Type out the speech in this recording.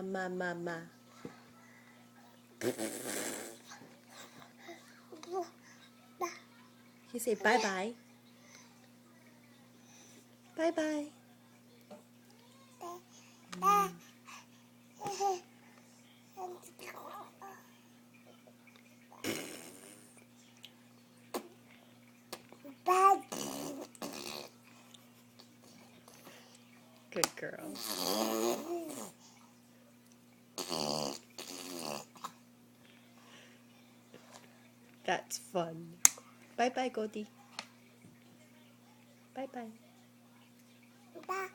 Ma. You say bye-bye. Bye-bye. Good girl. That's fun. Bye-bye, Goldie. Bye-bye. Bye.